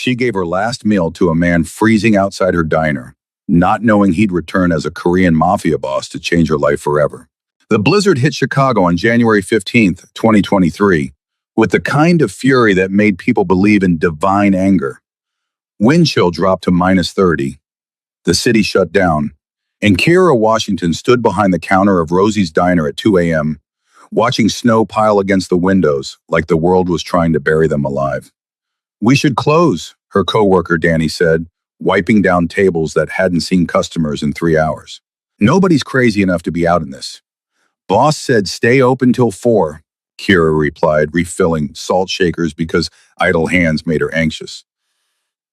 She gave her last meal to a man freezing outside her diner, not knowing he'd return as a Korean Mafia boss to change her life forever. The blizzard hit Chicago on January 15th, 2023, with the kind of fury that made people believe in divine anger. Wind chill dropped to -30. The city shut down, and Kira Washington stood behind the counter of Rosie's Diner at 2 a.m., watching snow pile against the windows like the world was trying to bury them alive. "We should close," her coworker Danny said, wiping down tables that hadn't seen customers in 3 hours. "Nobody's crazy enough to be out in this." "Boss said stay open till 4, Kira replied, refilling salt shakers because idle hands made her anxious.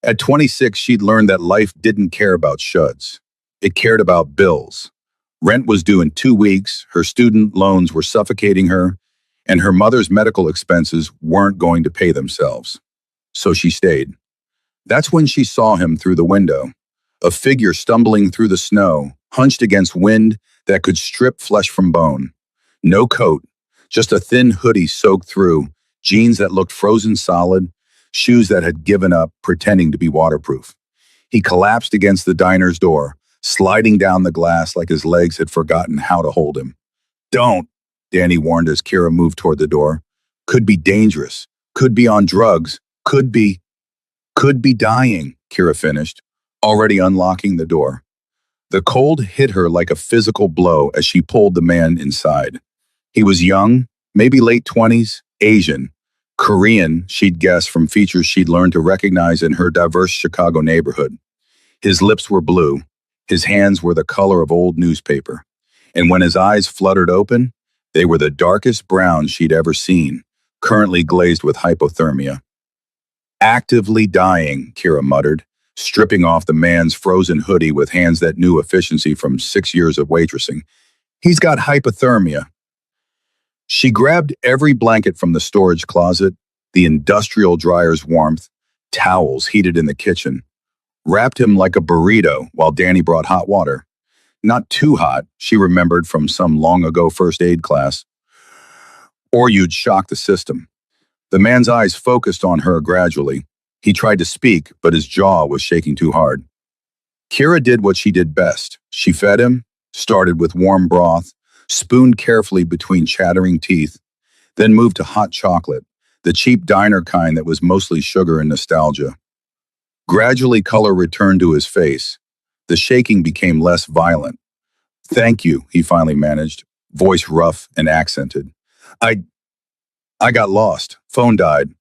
At 26, she'd learned that life didn't care about shuds. It cared about bills. Rent was due in 2 weeks, her student loans were suffocating her, and her mother's medical expenses weren't going to pay themselves. So she stayed. That's when she saw him through the window, a figure stumbling through the snow, hunched against wind that could strip flesh from bone. No coat, just a thin hoodie soaked through, jeans that looked frozen solid, shoes that had given up, pretending to be waterproof. He collapsed against the diner's door, sliding down the glass like his legs had forgotten how to hold him. "Don't," Danny warned as Kira moved toward the door. "Could be dangerous, could be on drugs, could be dying," Kira finished, already unlocking the door. The cold hit her like a physical blow as she pulled the man inside. He was young, maybe late 20s, Asian, Korean, she'd guess from features she'd learned to recognize in her diverse Chicago neighborhood. His lips were blue, his hands were the color of old newspaper, and when his eyes fluttered open, they were the darkest brown she'd ever seen, currently glazed with hypothermia. "Actively dying," Kira muttered, stripping off the man's frozen hoodie with hands that knew efficiency from 6 years of waitressing. "He's got hypothermia." She grabbed every blanket from the storage closet, the industrial dryer's warmth, towels heated in the kitchen, wrapped him like a burrito while Danny brought hot water. Not too hot, she remembered from some long-ago first aid class. Or you'd shock the system. The man's eyes focused on her gradually. He tried to speak, but his jaw was shaking too hard. Kira did what she did best. She fed him, started with warm broth, spooned carefully between chattering teeth, then moved to hot chocolate, the cheap diner kind that was mostly sugar and nostalgia. Gradually, color returned to his face. The shaking became less violent. "Thank you," he finally managed, voice rough and accented. I got lost. Phone died."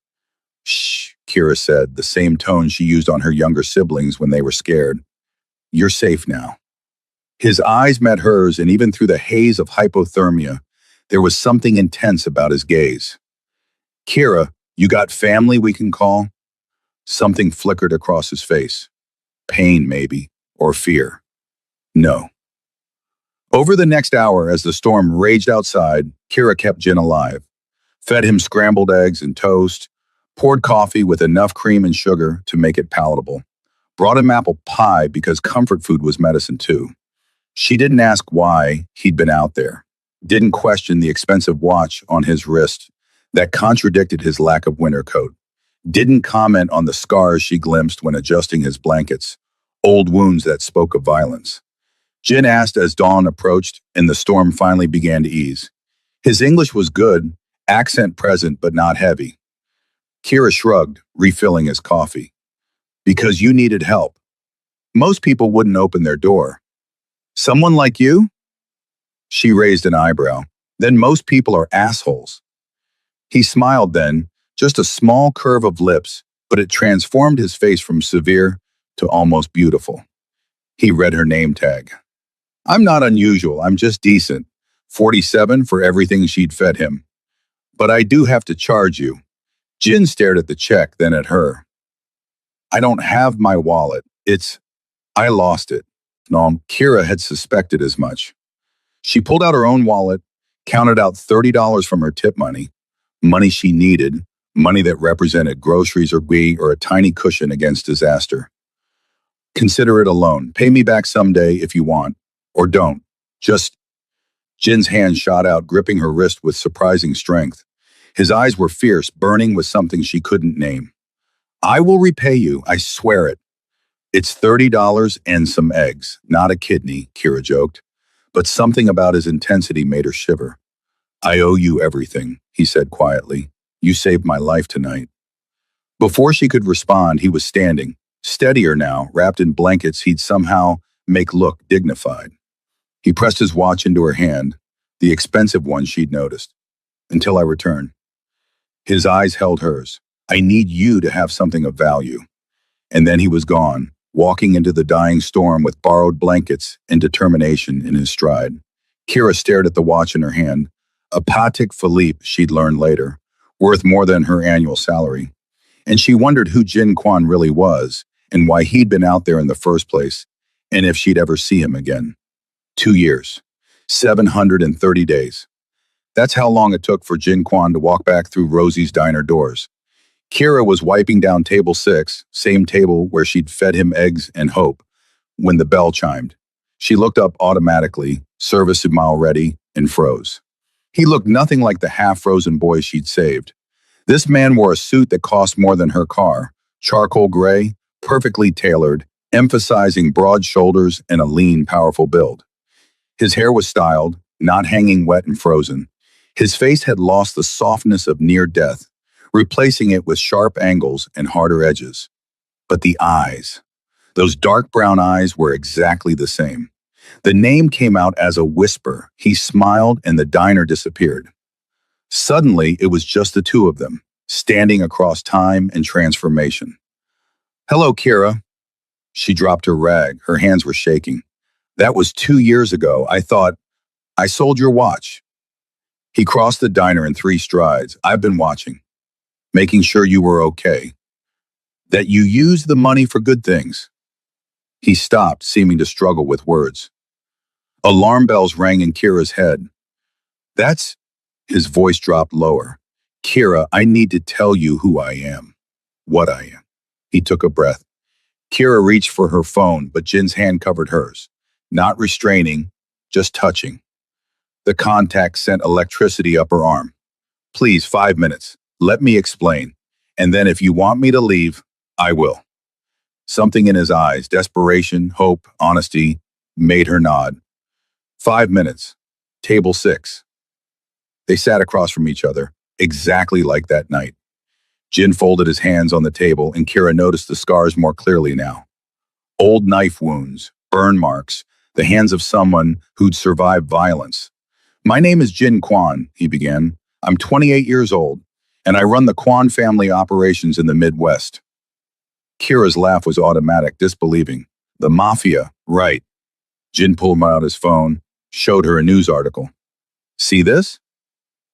"Shh," Kira said, the same tone she used on her younger siblings when they were scared. "You're safe now." His eyes met hers, and even through the haze of hypothermia, there was something intense about his gaze. "Kira, you got family we can call?" Something flickered across his face. Pain, maybe, or fear. No. Over the next hour, as the storm raged outside, Kira kept Jin alive. Fed him scrambled eggs and toast, poured coffee with enough cream and sugar to make it palatable, brought him apple pie because comfort food was medicine too. She didn't ask why he'd been out there, didn't question the expensive watch on his wrist that contradicted his lack of winter coat, didn't comment on the scars she glimpsed when adjusting his blankets, old wounds that spoke of violence. Jin asked as dawn approached and the storm finally began to ease. His English was good, accent present but not heavy. Kira shrugged, refilling his coffee. "Because you needed help. Most people wouldn't open their door. Someone like you?" She raised an eyebrow. "Then most people are assholes." He smiled then, just a small curve of lips, but it transformed his face from severe to almost beautiful. He read her name tag. "I'm not unusual, I'm just decent. 47 for everything she'd fed him. But I do have to charge you." Jin stared at the check, then at her. "I don't have my wallet. I lost it." No, Kira had suspected as much. She pulled out her own wallet, counted out $30 from her tip money she needed, money that represented groceries or a tiny cushion against disaster. "Consider it a loan. Pay me back someday if you want. Or don't. Just..." Jin's hand shot out, gripping her wrist with surprising strength. His eyes were fierce, burning with something she couldn't name. I will repay you, I swear it. It's $30 and some eggs, not a kidney, Kira joked. But something about his intensity made her shiver. I owe you everything, he said quietly. You saved my life tonight. Before she could respond, he was standing, steadier now, wrapped in blankets he'd somehow make look dignified. He pressed his watch into her hand, the expensive one she'd noticed. Until I return. His eyes held hers. I need you to have something of value. And then he was gone, walking into the dying storm with borrowed blankets and determination in his stride. Kira stared at the watch in her hand, a Patek Philippe she'd learned later, worth more than her annual salary. And she wondered who Jin Kwan really was and why he'd been out there in the first place, and if she'd ever see him again. 2 years. 730 days. That's how long it took for Jin Kwan to walk back through Rosie's diner doors. Kira was wiping down table 6, same table where she'd fed him eggs and hope, when the bell chimed. She looked up automatically, service mile ready, and froze. He looked nothing like the half-frozen boy she'd saved. This man wore a suit that cost more than her car, charcoal gray, perfectly tailored, emphasizing broad shoulders and a lean, powerful build. His hair was styled, not hanging wet and frozen. His face had lost the softness of near death, replacing it with sharp angles and harder edges. But the eyes, those dark brown eyes were exactly the same. The name came out as a whisper. He smiled and the diner disappeared. Suddenly, it was just the two of them, standing across time and transformation. Hello, Kira. She dropped her rag. Her hands were shaking. That was 2 years ago. I sold your watch. He crossed the diner in 3 strides. I've been watching, making sure you were okay, that you used the money for good things. He stopped, seeming to struggle with words. Alarm bells rang in Kira's head. That's... His voice dropped lower. Kira, I need to tell you who I am, what I am. He took a breath. Kira reached for her phone, but Jin's hand covered hers, not restraining, just touching. The contact sent electricity up her arm. Please, 5 minutes. Let me explain. And then if you want me to leave, I will. Something in his eyes, desperation, hope, honesty, made her nod. 5 minutes. Table 6. They sat across from each other, exactly like that night. Jin folded his hands on the table, and Kira noticed the scars more clearly now. Old knife wounds, burn marks, the hands of someone who'd survived violence. My name is Jin Kwan, he began. I'm 28 years old, and I run the Kwan family operations in the Midwest. Kira's laugh was automatic, disbelieving. The Mafia, right. Jin pulled out his phone, showed her a news article. See this?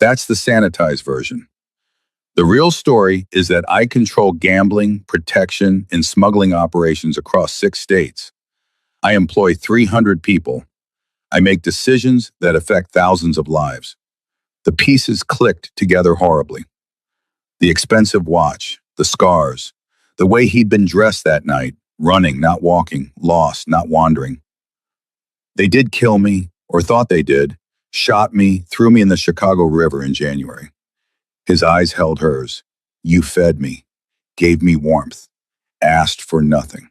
That's the sanitized version. The real story is that I control gambling, protection, and smuggling operations across 6 states. I employ 300 people. I make decisions that affect thousands of lives. The pieces clicked together horribly. The expensive watch, the scars, the way he'd been dressed that night, running, not walking, lost, not wandering. They did kill me, or thought they did, shot me, threw me in the Chicago River in January. His eyes held hers. You fed me, gave me warmth, asked for nothing.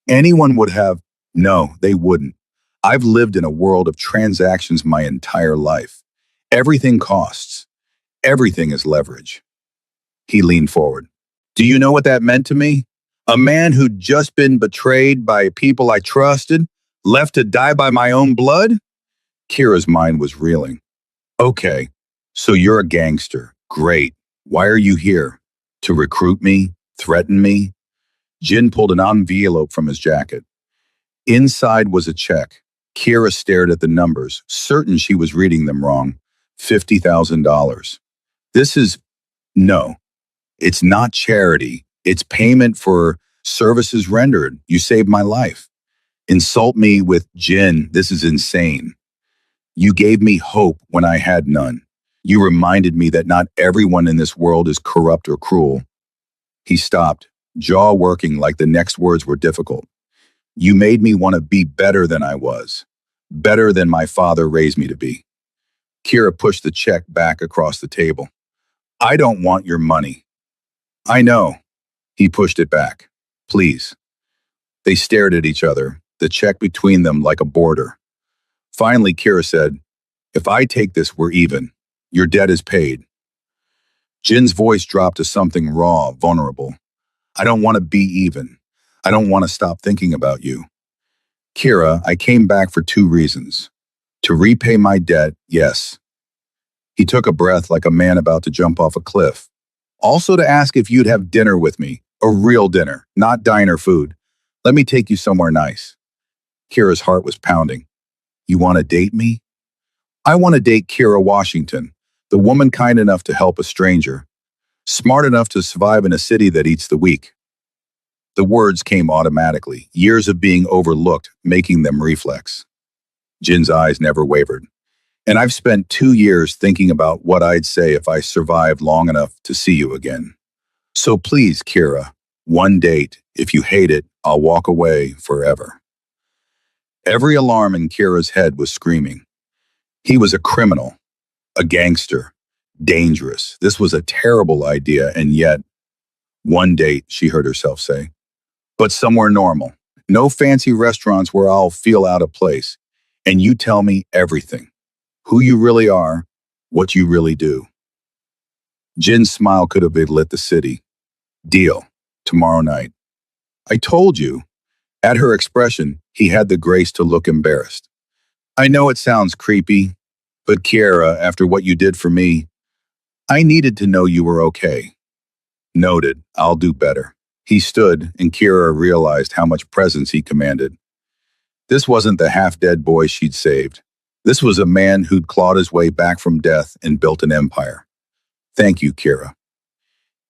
Anyone would have. No, they wouldn't. I've lived in a world of transactions my entire life. Everything costs. Everything is leverage. He leaned forward. Do you know what that meant to me? A man who'd just been betrayed by people I trusted, left to die by my own blood? Kira's mind was reeling. Okay, so you're a gangster. Great. Why are you here? To recruit me? Threaten me? Jin pulled an envelope from his jacket. Inside was a check. Kira stared at the numbers, certain she was reading them wrong. $50,000. This is... No, it's not charity. It's payment for services rendered. You saved my life. Insult me with Jin. This is insane. You gave me hope when I had none. You reminded me that not everyone in this world is corrupt or cruel. He stopped, jaw working like the next words were difficult. You made me want to be better than I was, better than my father raised me to be. Kira pushed the check back across the table. I don't want your money. I know. He pushed it back. Please. They stared at each other, the check between them like a border. Finally, Kira said, if I take this, we're even. Your debt is paid. Jin's voice dropped to something raw, vulnerable. I don't want to be even. I don't want to stop thinking about you. Kira, I came back for two reasons. To repay my debt, yes. He took a breath like a man about to jump off a cliff. Also to ask if you'd have dinner with me. A real dinner, not diner food. Let me take you somewhere nice. Kira's heart was pounding. You want to date me? I want to date Kira Washington, the woman kind enough to help a stranger, smart enough to survive in a city that eats the weak. The words came automatically, years of being overlooked, making them reflex. Jin's eyes never wavered. And I've spent 2 years thinking about what I'd say if I survived long enough to see you again. So please, Kira, one date. If you hate it, I'll walk away forever. Every alarm in Kira's head was screaming. He was a criminal, a gangster, dangerous. This was a terrible idea, and yet, one date, she heard herself say. But somewhere normal. No fancy restaurants where I'll feel out of place. And you tell me everything. Who you really are, what you really do. Jin's smile could have lit the city. Deal. Tomorrow night. I told you. At her expression, he had the grace to look embarrassed. I know it sounds creepy, but Kiara, after what you did for me, I needed to know you were okay. Noted. I'll do better. He stood, and Kira realized how much presence he commanded. This wasn't the half-dead boy she'd saved. This was a man who'd clawed his way back from death and built an empire. Thank you, Kira.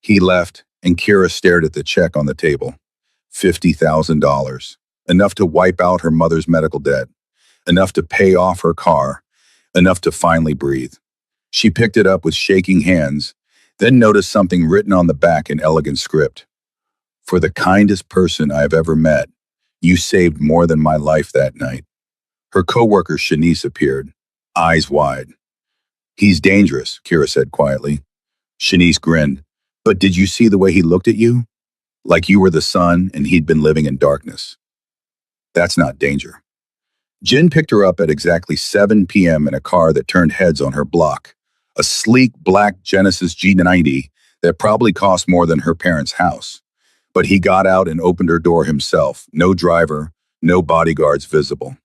He left, and Kira stared at the check on the table. $50,000. Enough to wipe out her mother's medical debt. Enough to pay off her car. Enough to finally breathe. She picked it up with shaking hands, then noticed something written on the back in elegant script. For the kindest person I've ever met, you saved more than my life that night. Her coworker Shanice appeared, eyes wide. He's dangerous, Kira said quietly. Shanice grinned. But did you see the way he looked at you? Like you were the sun and he'd been living in darkness. That's not danger. Jin picked her up at exactly 7 p.m. in a car that turned heads on her block. A sleek black Genesis G90 that probably cost more than her parents' house. But he got out and opened her door himself. No driver, no bodyguards visible.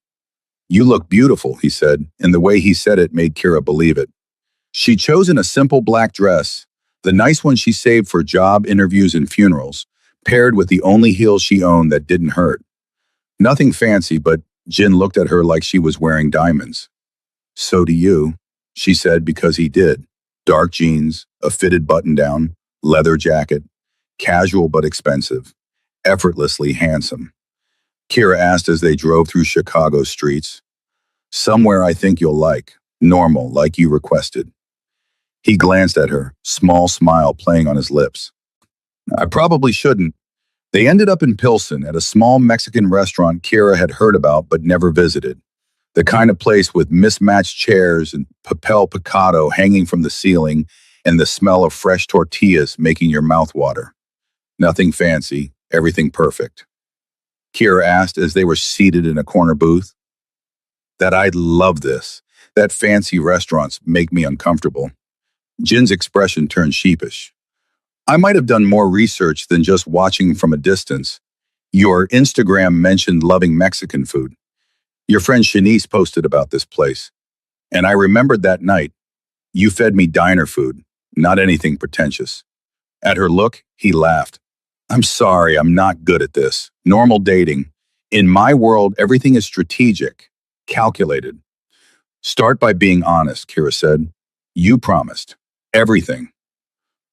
You look beautiful, he said, and the way he said it made Kira believe it. She'd chosen a simple black dress, the nice one she saved for job interviews and funerals, paired with the only heels she owned that didn't hurt. Nothing fancy, but Jin looked at her like she was wearing diamonds. So do you, she said, because he did. Dark jeans, a fitted button-down, leather jacket, casual but expensive, effortlessly handsome. Kira asked as they drove through Chicago's streets. Somewhere I think you'll like, normal, like you requested. He glanced at her, small smile playing on his lips. I probably shouldn't. They ended up in Pilsen at a small Mexican restaurant Kira had heard about but never visited. The kind of place with mismatched chairs and papel picado hanging from the ceiling and the smell of fresh tortillas making your mouth water. Nothing fancy, everything perfect. Kira asked as they were seated in a corner booth. That I'd love this. That fancy restaurants make me uncomfortable. Jin's expression turned sheepish. I might have done more research than just watching from a distance. Your Instagram mentioned loving Mexican food. Your friend Shanice posted about this place. And I remembered that night. You fed me diner food, not anything pretentious. At her look, he laughed. I'm sorry, I'm not good at this. Normal dating. In my world, everything is strategic, calculated. Start by being honest, Kira said. You promised. Everything.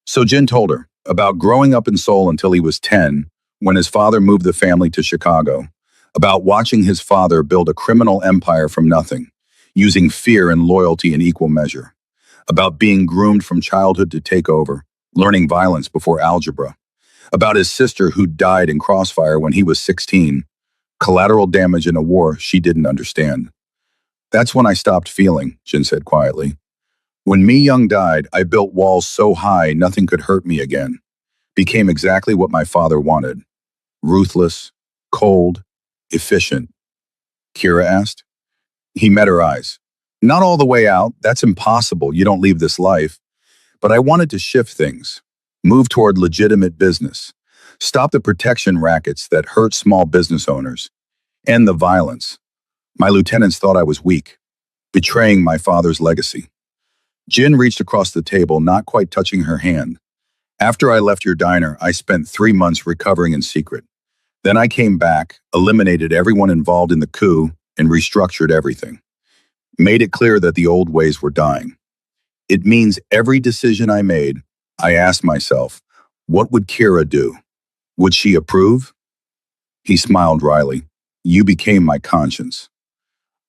So Jin told her about growing up in Seoul until he was 10, when his father moved the family to Chicago, about watching his father build a criminal empire from nothing, using fear and loyalty in equal measure, about being groomed from childhood to take over, learning violence before algebra, about his sister who died in crossfire when he was 16, collateral damage in a war she didn't understand. That's when I stopped feeling, Jin said quietly. When Mi Young died, I built walls so high nothing could hurt me again. became exactly what my father wanted. Ruthless, cold, efficient. Kira asked. He met her eyes. Not all the way out. That's impossible. You don't leave this life. But I wanted to shift things, move toward legitimate business, stop the protection rackets that hurt small business owners, end the violence. My lieutenants thought I was weak, betraying my father's legacy. Jin reached across the table, not quite touching her hand. After I left your diner, I spent 3 months recovering in secret. Then I came back, eliminated everyone involved in the coup, and restructured everything. Made it clear that the old ways were dying. It means every decision I made, I asked myself, what would Kira do? Would she approve? He smiled wryly. You became my conscience.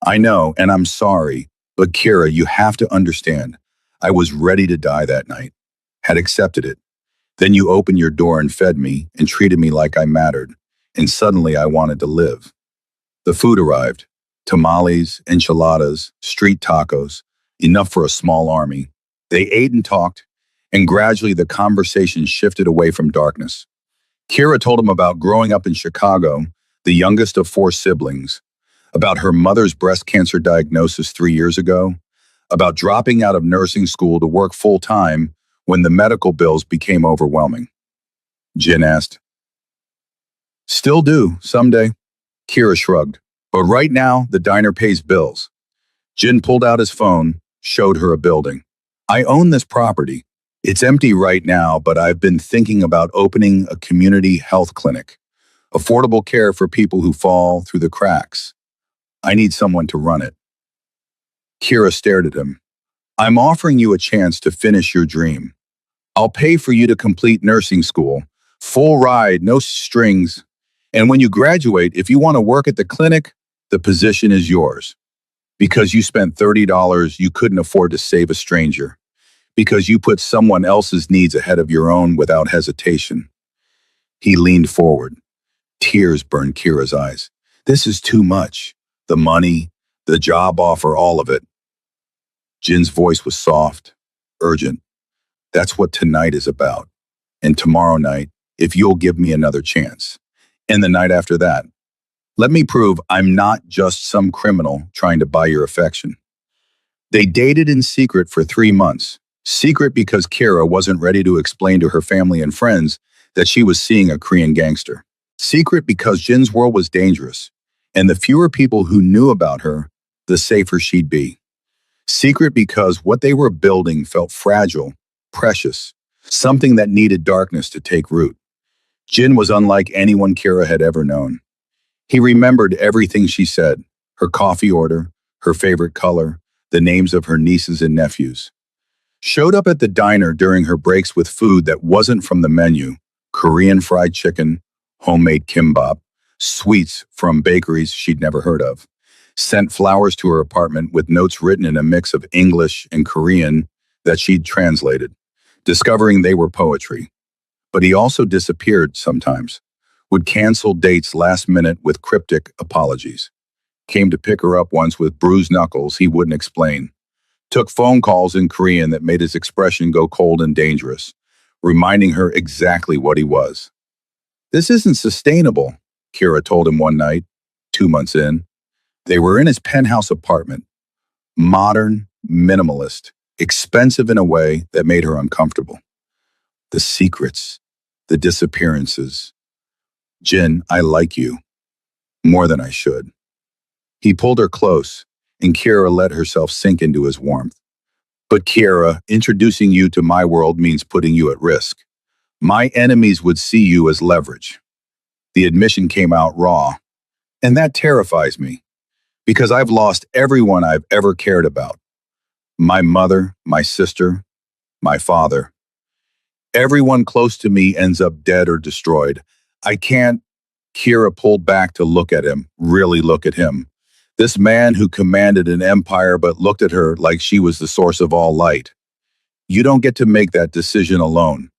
I know, and I'm sorry, but Kira, you have to understand. I was ready to die that night, had accepted it. Then you opened your door and fed me and treated me like I mattered, and suddenly I wanted to live. The food arrived. Tamales, enchiladas, street tacos, enough for a small army. They ate and talked, and gradually the conversation shifted away from darkness. Kira told him about growing up in Chicago, the youngest of 4 siblings, about her mother's breast cancer diagnosis 3 years ago, about dropping out of nursing school to work full-time when the medical bills became overwhelming. Jin asked, Still do, someday. Kira shrugged. But right now, the diner pays bills. Jin pulled out his phone, showed her a building. I own this property. It's empty right now, but I've been thinking about opening a community health clinic. Affordable care for people who fall through the cracks. I need someone to run it. Kira stared at him. I'm offering you a chance to finish your dream. I'll pay for you to complete nursing school. Full ride, no strings. And when you graduate, if you want to work at the clinic, the position is yours. Because you spent $30 you couldn't afford to save a stranger. Because you put someone else's needs ahead of your own without hesitation. He leaned forward. Tears burned Kira's eyes. This is too much. The money, the job offer, all of it. Jin's voice was soft, urgent. That's what tonight is about. And tomorrow night, if you'll give me another chance. And the night after that. Let me prove I'm not just some criminal trying to buy your affection. They dated in secret for 3 months. Secret because Kira wasn't ready to explain to her family and friends that she was seeing a Korean gangster. Secret because Jin's world was dangerous, and the fewer people who knew about her, the safer she'd be. Secret because what they were building felt fragile, precious, something that needed darkness to take root. Jin was unlike anyone Kira had ever known. He remembered everything she said, her coffee order, her favorite color, the names of her nieces and nephews. Showed up at the diner during her breaks with food that wasn't from the menu, Korean fried chicken, homemade kimbap, sweets from bakeries she'd never heard of. Sent flowers to her apartment with notes written in a mix of English and Korean that she'd translated, discovering they were poetry. But he also disappeared sometimes, would cancel dates last minute with cryptic apologies. Came to pick her up once with bruised knuckles he wouldn't explain. Took phone calls in Korean that made his expression go cold and dangerous, reminding her exactly what he was. This isn't sustainable, Kira told him one night, 2 months in. They were in his penthouse apartment. Modern, minimalist, expensive in a way that made her uncomfortable. The secrets, the disappearances. Jin, I like you. More than I should. He pulled her close, and Kira let herself sink into his warmth. But Kira, introducing you to my world means putting you at risk. My enemies would see you as leverage. The admission came out raw, and that terrifies me, because I've lost everyone I've ever cared about. My mother, my sister, my father. Everyone close to me ends up dead or destroyed. I can't. Kira pulled back to look at him, really look at him. This man who commanded an empire but looked at her like she was the source of all light. You don't get to make that decision alone.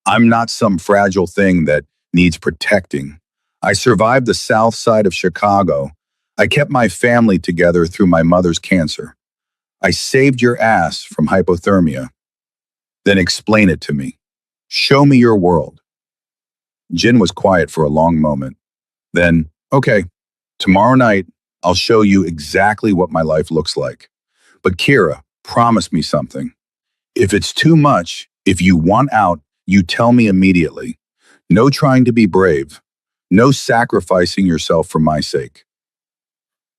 I'm not some fragile thing that needs protecting. I survived the south side of Chicago. I kept my family together through my mother's cancer. I saved your ass from hypothermia. Then explain it to me. Show me your world. Jin was quiet for a long moment. Then, okay, tomorrow night, I'll show you exactly what my life looks like. But Kira, promise me something. If it's too much, if you want out, you tell me immediately. No trying to be brave. No sacrificing yourself for my sake.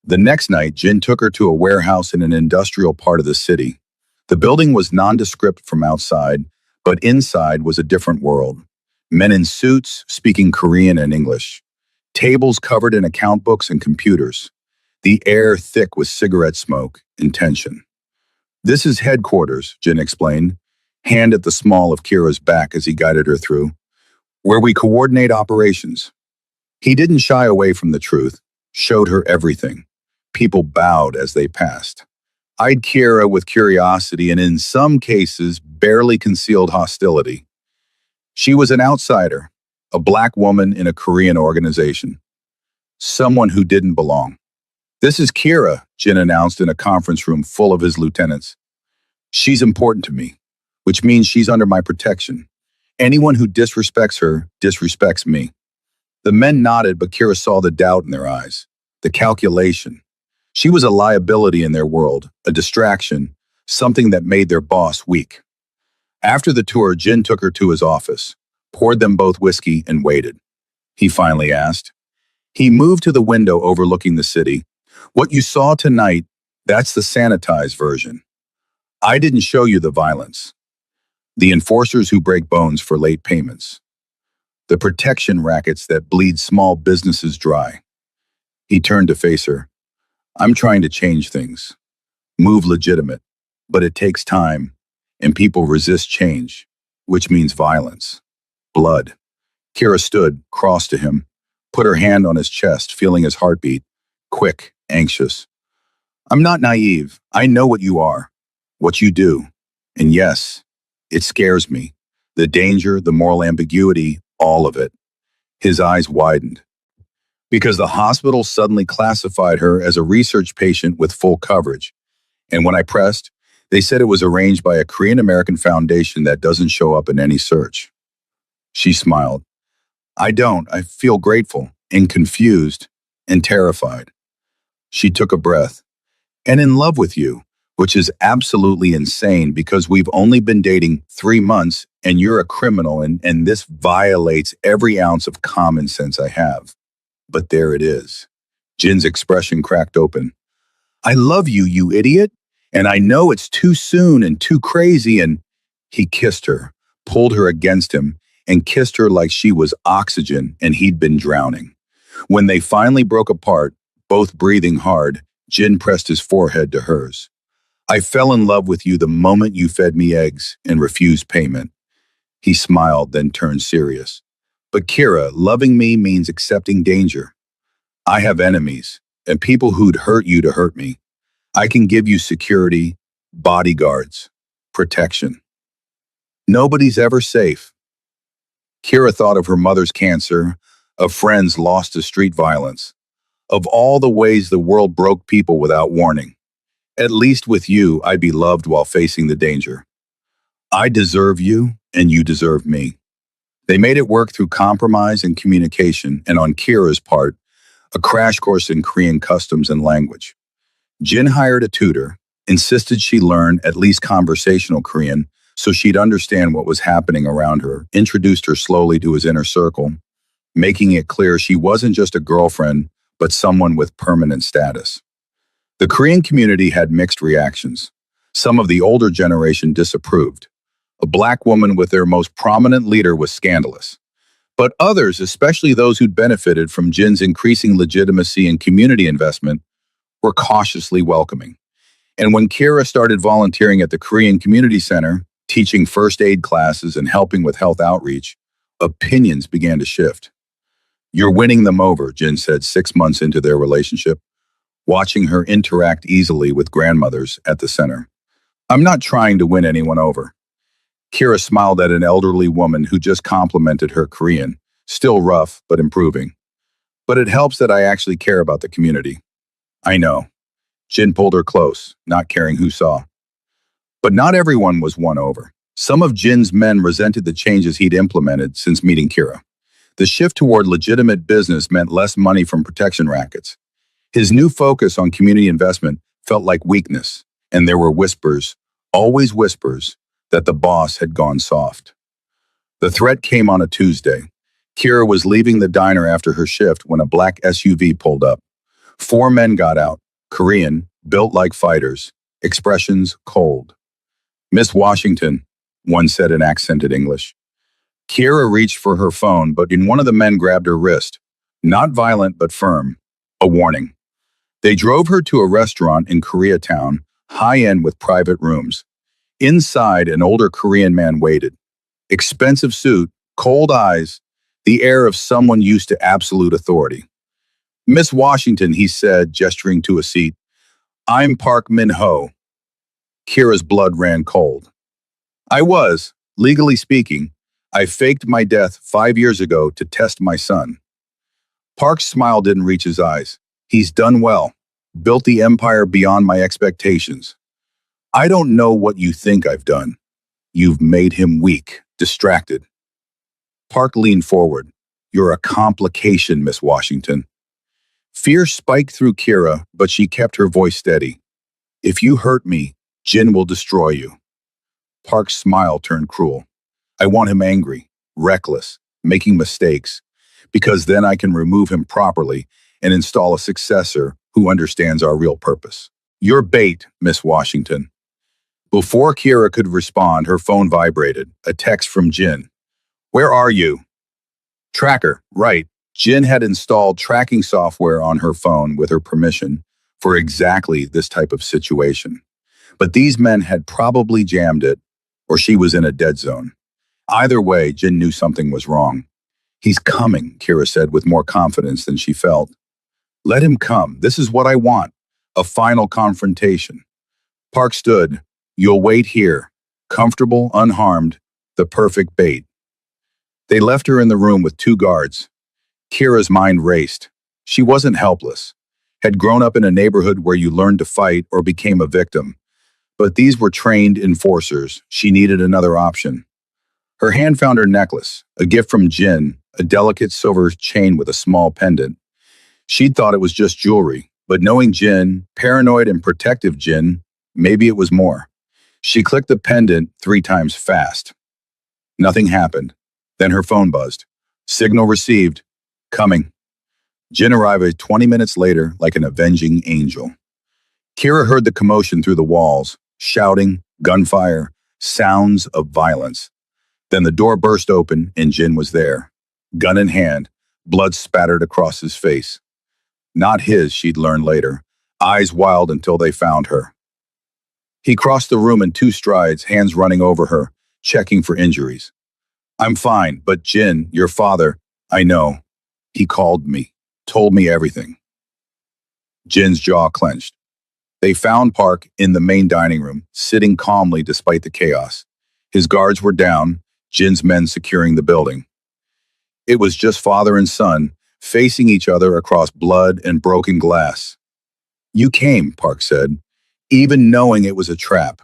The next night, Jin took her to a warehouse in an industrial part of the city. The building was nondescript from outside, but inside was a different world. Men in suits speaking Korean and English. Tables covered in account books and computers. The air thick with cigarette smoke and tension. This is headquarters, Jin explained, hand at the small of Kira's back as he guided her through, where we coordinate operations. He didn't shy away from the truth, showed her everything. People bowed as they passed. Eyed Kira with curiosity and in some cases barely concealed hostility. She was an outsider, a black woman in a Korean organization. Someone who didn't belong. This is Kira, Jin announced in a conference room full of his lieutenants. She's important to me, which means she's under my protection. Anyone who disrespects her disrespects me. The men nodded, but Kira saw the doubt in their eyes, the calculation. She was a liability in their world, a distraction, something that made their boss weak. After the tour, Jin took her to his office, poured them both whiskey, and waited. He finally asked. He moved to the window overlooking the city. What you saw tonight, that's the sanitized version. I didn't show you the violence. The enforcers who break bones for late payments. The protection rackets that bleed small businesses dry. He turned to face her. I'm trying to change things. Move legitimate. But it takes time, and people resist change, which means violence. Blood. Kira stood, crossed to him, put her hand on his chest, feeling his heartbeat. Quick, anxious. I'm not naive. I know what you are, what you do. And yes, it scares me. The danger, the moral ambiguity, all of it. His eyes widened. Because the hospital suddenly classified her as a research patient with full coverage. And when I pressed, they said it was arranged by a Korean American foundation that doesn't show up in any search. She smiled. I don't. I feel grateful and confused and terrified. She took a breath. And in love with you, which is absolutely insane because we've only been dating 3 months and you're a criminal and this violates every ounce of common sense I have. But there it is. Jin's expression cracked open. I love you, you idiot. And I know it's too soon and too crazy. And he kissed her, pulled her against him, and kissed her like she was oxygen and he'd been drowning. When they finally broke apart, both breathing hard, Jin pressed his forehead to hers. I fell in love with you the moment you fed me eggs and refused payment. He smiled, then turned serious. But Kira, loving me means accepting danger. I have enemies, and people who'd hurt you to hurt me. I can give you security, bodyguards, protection. Nobody's ever safe. Kira thought of her mother's cancer, of friends lost to street violence, of all the ways the world broke people without warning. At least with you, I'd be loved while facing the danger. I deserve you, and you deserve me. They made it work through compromise and communication, and on Kira's part, a crash course in Korean customs and language. Jin hired a tutor, insisted she learn at least conversational Korean so she'd understand what was happening around her, introduced her slowly to his inner circle, making it clear she wasn't just a girlfriend, but someone with permanent status. The Korean community had mixed reactions. Some of the older generation disapproved. A black woman with their most prominent leader was scandalous. But others, especially those who'd benefited from Jin's increasing legitimacy and community investment, were cautiously welcoming. And when Kira started volunteering at the Korean Community Center, teaching first aid classes and helping with health outreach, opinions began to shift. You're winning them over, Jin said 6 months into their relationship, watching her interact easily with grandmothers at the center. I'm not trying to win anyone over. Kira smiled at an elderly woman who just complimented her Korean, still rough but improving. But it helps that I actually care about the community. I know. Jin pulled her close, not caring who saw. But not everyone was won over. Some of Jin's men resented the changes he'd implemented since meeting Kira. The shift toward legitimate business meant less money from protection rackets. His new focus on community investment felt like weakness, and there were whispers, always whispers, that the boss had gone soft. The threat came on a Tuesday. Kira was leaving the diner after her shift when a black SUV pulled up. 4 men got out, Korean, built like fighters, expressions cold. "Miss Washington," one said in accented English. Kira reached for her phone, but one of the men grabbed her wrist. Not violent, but firm. A warning. They drove her to a restaurant in Koreatown, high-end with private rooms. Inside, an older Korean man waited. Expensive suit, cold eyes, the air of someone used to absolute authority. "Miss Washington," he said, gesturing to a seat. "I'm Park Min-ho." Kira's blood ran cold. "I was, legally speaking. I faked my death 5 years ago to test my son." Park's smile didn't reach his eyes. "He's done well. Built the empire beyond my expectations. I don't know what you think I've done. You've made him weak, distracted." Park leaned forward. "You're a complication, Miss Washington." Fear spiked through Kira, but she kept her voice steady. "If you hurt me, Jin will destroy you." Park's smile turned cruel. "I want him angry, reckless, making mistakes, because then I can remove him properly and install a successor who understands our real purpose. You're bait, Miss Washington." Before Kira could respond, her phone vibrated, a text from Jin. "Where are you?" "Tracker, right." Jin had installed tracking software on her phone with her permission for exactly this type of situation. But these men had probably jammed it, or she was in a dead zone. Either way, Jin knew something was wrong. "He's coming," Kira said with more confidence than she felt. "Let him come. This is what I want. A final confrontation." Park stood. "You'll wait here. Comfortable, unharmed, the perfect bait." They left her in the room with 2 guards. Kira's mind raced. She wasn't helpless. Had grown up in a neighborhood where you learned to fight or became a victim. But these were trained enforcers. She needed another option. Her hand found her necklace, a gift from Jin, a delicate silver chain with a small pendant. She'd thought it was just jewelry, but knowing Jin, paranoid and protective Jin, maybe it was more. She clicked the pendant 3 times fast. Nothing happened. Then her phone buzzed. "Signal received. Coming." Jin arrived 20 minutes later like an avenging angel. Kira heard the commotion through the walls, shouting, gunfire, sounds of violence. Then the door burst open and Jin was there. Gun in hand, blood spattered across his face. Not his, she'd learned later, eyes wild until they found her. He crossed the room in 2 strides, hands running over her, checking for injuries. "I'm fine, but Jin, your father, I know. He called me, told me everything." Jin's jaw clenched. They found Park in the main dining room, sitting calmly despite the chaos. His guards were down, Jin's men securing the building. It was just father and son, facing each other across blood and broken glass. "You came," Park said, even knowing it was a trap.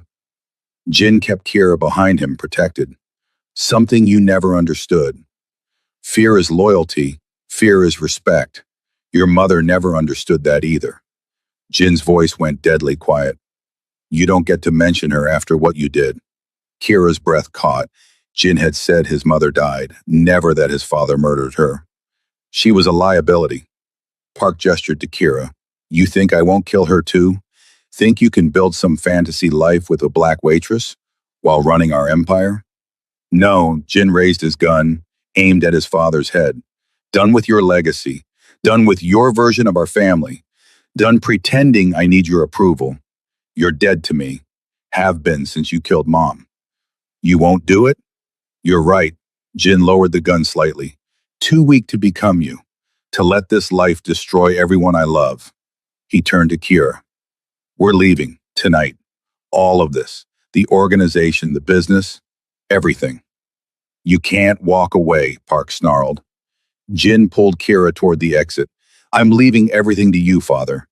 Jin kept Kira behind him, protected. "Something you never understood. Fear is loyalty, fear is respect. Your mother never understood that either." Jin's voice went deadly quiet. "You don't get to mention her after what you did." Kira's breath caught. Jin had said his mother died, never that his father murdered her. She was a liability. Park gestured to Kira. "You think I won't kill her too? Think you can build some fantasy life with a black waitress while running our empire?" "No," Jin raised his gun, aimed at his father's head. "Done with your legacy. Done with your version of our family. Done pretending I need your approval. You're dead to me. Have been since you killed Mom." "You won't do it?" "You're right." Jin lowered the gun slightly. "Too weak to become you. To let this life destroy everyone I love." He turned to Kira. "We're leaving, tonight. All of this. The organization, the business, everything." "You can't walk away," Park snarled. Jin pulled Kira toward the exit. "I'm leaving everything to you, father.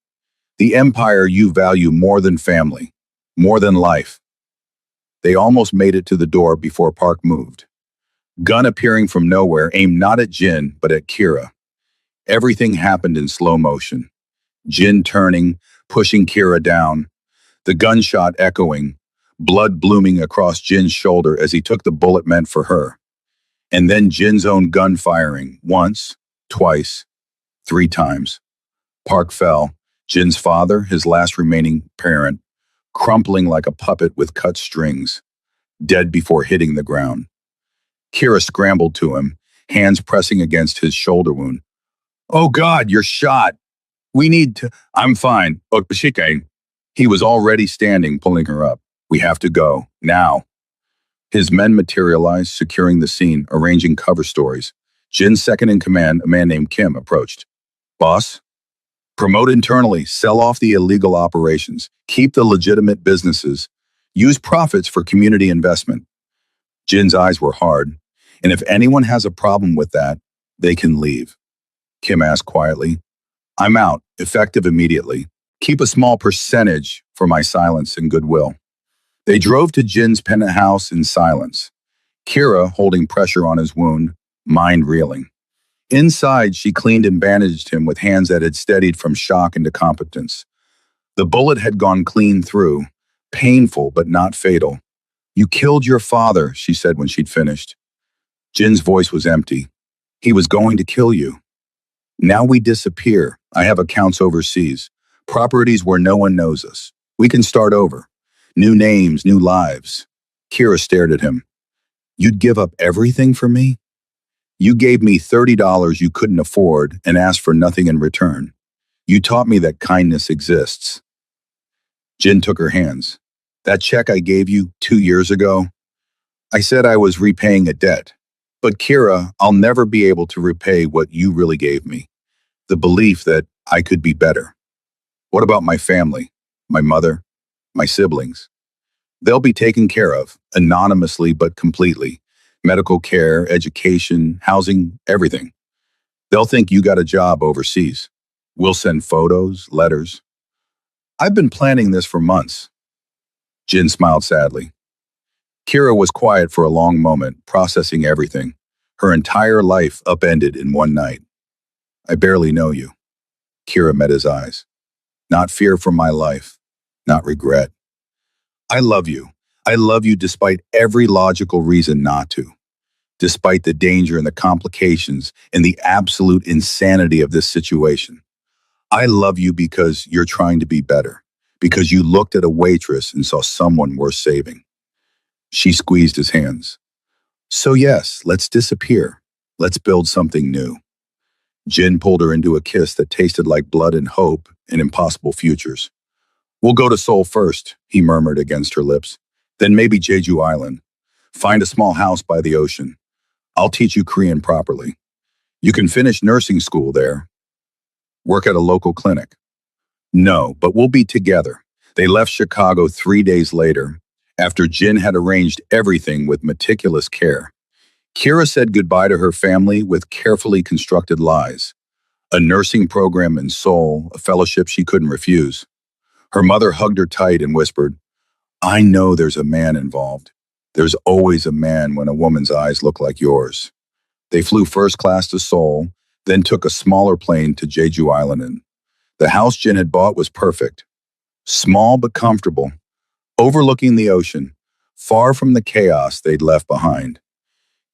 The empire you value more than family, more than life." They almost made it to the door before Park moved. Gun appearing from nowhere, aimed not at Jin, but at Kira. Everything happened in slow motion. Jin turning, pushing Kira down, the gunshot echoing, blood blooming across Jin's shoulder as he took the bullet meant for her. And then Jin's own gun firing, once, twice, 3 times. Park fell, Jin's father, his last remaining parent, crumpling like a puppet with cut strings, dead before hitting the ground. Kira scrambled to him, hands pressing against his shoulder wound. "Oh God, you're shot. We need to—" "I'm fine. Okashike." He was already standing, pulling her up. "We have to go, now." His men materialized, securing the scene, arranging cover stories. Jin's second in command, a man named Kim, approached. "Boss? Promote internally, sell off the illegal operations, keep the legitimate businesses, use profits for community investment." Jin's eyes were hard, and if anyone has a problem with that, they can leave. Kim asked quietly. "I'm out, effective immediately. Keep a small percentage for my silence and goodwill." They drove to Jin's penthouse in silence, Kira holding pressure on his wound, mind reeling. Inside, she cleaned and bandaged him with hands that had steadied from shock into competence. The bullet had gone clean through, painful but not fatal. "You killed your father," she said when she'd finished. Jin's voice was empty. "He was going to kill you. Now we disappear. I have accounts overseas, properties where no one knows us. We can start over. New names, new lives." Kira stared at him. "You'd give up everything for me? You gave me $30 you couldn't afford and asked for nothing in return. You taught me that kindness exists." Jin took her hands. "That check I gave you 2 years ago? I said I was repaying a debt. But Kira, I'll never be able to repay what you really gave me. The belief that I could be better. What about my family? My mother? My siblings? They'll be taken care of, anonymously but completely. Medical care, education, housing, everything. They'll think you got a job overseas. We'll send photos, letters. I've been planning this for months." Jin smiled sadly. Kira was quiet for a long moment, processing everything. Her entire life upended in one night. "I barely know you." Kira met his eyes. "Not fear for my life, not regret. I love you. I love you despite every logical reason not to. Despite the danger and the complications and the absolute insanity of this situation. I love you because you're trying to be better, because you looked at a waitress and saw someone worth saving." She squeezed his hands. "So yes, let's disappear. Let's build something new." Jin pulled her into a kiss that tasted like blood and hope and impossible futures. "We'll go to Seoul first," he murmured against her lips. "Then maybe Jeju Island. Find a small house by the ocean. I'll teach you Korean properly. You can finish nursing school there. Work at a local clinic." "No, but we'll be together." They left Chicago 3 days later, after Jin had arranged everything with meticulous care. Kira said goodbye to her family with carefully constructed lies. A nursing program in Seoul, a fellowship she couldn't refuse. Her mother hugged her tight and whispered, "I know there's a man involved. There's always a man when a woman's eyes look like yours." They flew first class to Seoul, then took a smaller plane to Jeju Island. And the house Jin had bought was perfect. Small but comfortable, overlooking the ocean, far from the chaos they'd left behind.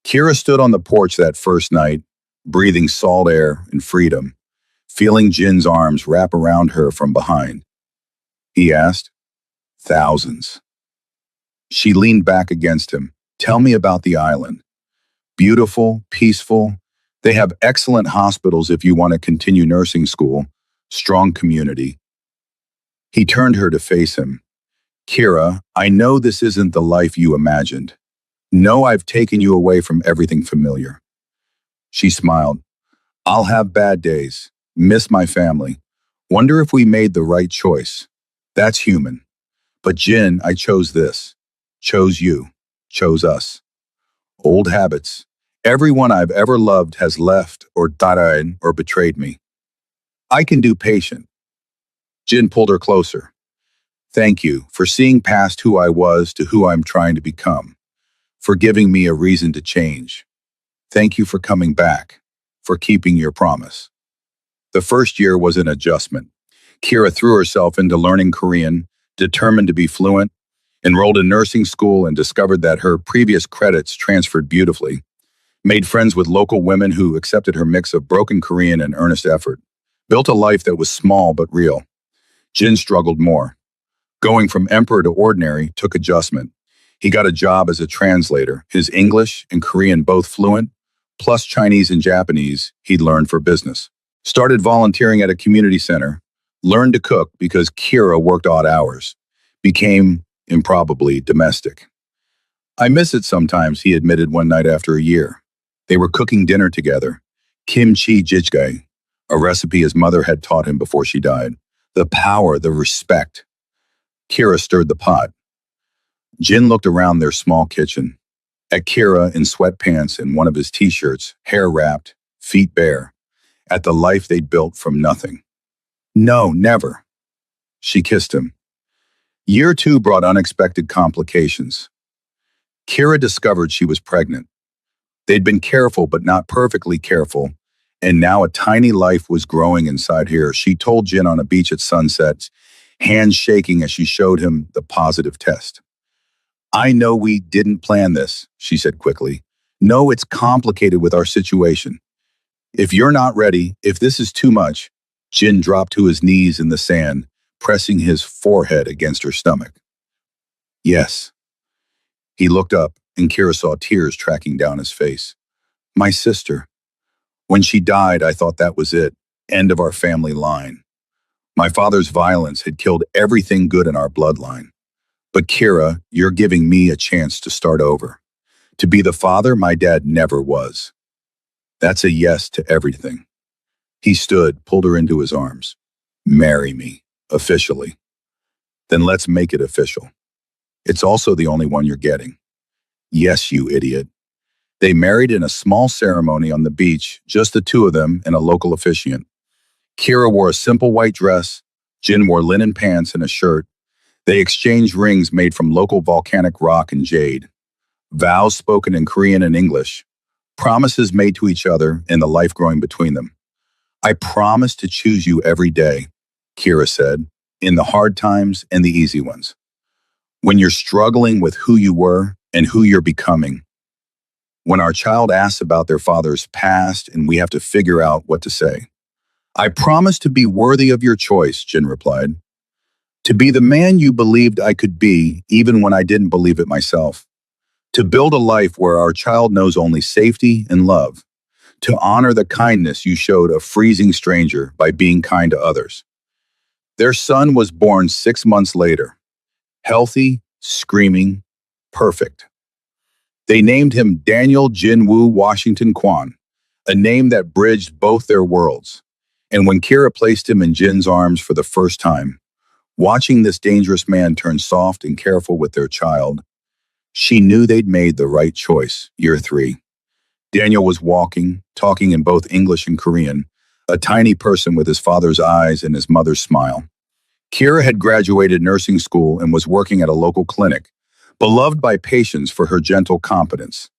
Kira stood on the porch that first night, breathing salt air and freedom, feeling Jin's arms wrap around her from behind. He asked, "Thousands." She leaned back against him. "Tell me about the island. Beautiful, peaceful. They have excellent hospitals if you want to continue nursing school. Strong community." He turned her to face him. "Kira, I know this isn't the life you imagined. No, I've taken you away from everything familiar." She smiled. "I'll have bad days, miss my family, wonder if we made the right choice. That's human. But Jin, I chose this. Chose you. Chose us. Old habits. Everyone I've ever loved has left or died or betrayed me. I can do patient." Jin pulled her closer. Thank you for seeing past who I was to who I'm trying to become, for giving me a reason to change. Thank you for coming back, for keeping your promise. The first year was an adjustment. Kira threw herself into learning Korean, determined to be fluent, enrolled in nursing school and discovered that her previous credits transferred beautifully, made friends with local women who accepted her mix of broken Korean and earnest effort, built a life that was small but real. Jin struggled more. Going from emperor to ordinary took adjustment. He got a job as a translator, his English and Korean both fluent, plus Chinese and Japanese he'd learned for business. Started volunteering at a community center, learned to cook because Kira worked odd hours, became, improbably, domestic. I miss it sometimes, he admitted one night after a year. They were cooking dinner together, kimchi jjigae, a recipe his mother had taught him before she died. The power, the respect. Kira stirred the pot. Jin looked around their small kitchen, at Kira in sweatpants and one of his t-shirts, hair wrapped, feet bare, at the life they'd built from nothing. No, never. She kissed him. Year 2 brought unexpected complications. Kira discovered she was pregnant. They'd been careful but not perfectly careful, and now a tiny life was growing inside her. She told Jin on a beach at sunset, hands shaking as she showed him the positive test. I know we didn't plan this, she said quickly. No, it's complicated with our situation. If you're not ready, if this is too much, Jin dropped to his knees in the sand, pressing his forehead against her stomach. Yes. He looked up, and Kira saw tears tracking down his face. My sister. When she died, I thought that was it, end of our family line. My father's violence had killed everything good in our bloodline. But Kira, you're giving me a chance to start over. To be the father my dad never was. That's a yes to everything. He stood, pulled her into his arms. Marry me, officially. Then let's make it official. It's also the only one you're getting. Yes, you idiot. They married in a small ceremony on the beach, just the two of them and a local officiant. Kira wore a simple white dress, Jin wore linen pants and a shirt. They exchanged rings made from local volcanic rock and jade. Vows spoken in Korean and English. Promises made to each other and the life growing between them. I promise to choose you every day, Kira said, in the hard times and the easy ones. When you're struggling with who you were and who you're becoming. When our child asks about their father's past and we have to figure out what to say. I promise to be worthy of your choice, Jin replied. To be the man you believed I could be, even when I didn't believe it myself. To build a life where our child knows only safety and love. To honor the kindness you showed a freezing stranger by being kind to others. Their son was born 6 months later. Healthy, screaming, perfect. They named him Daniel Jinwoo Washington Kwan, a name that bridged both their worlds. And when Kira placed him in Jin's arms for the first time, watching this dangerous man turn soft and careful with their child, she knew they'd made the right choice. Year 3. Daniel was walking, talking in both English and Korean, a tiny person with his father's eyes and his mother's smile. Kira had graduated nursing school and was working at a local clinic, beloved by patients for her gentle competence.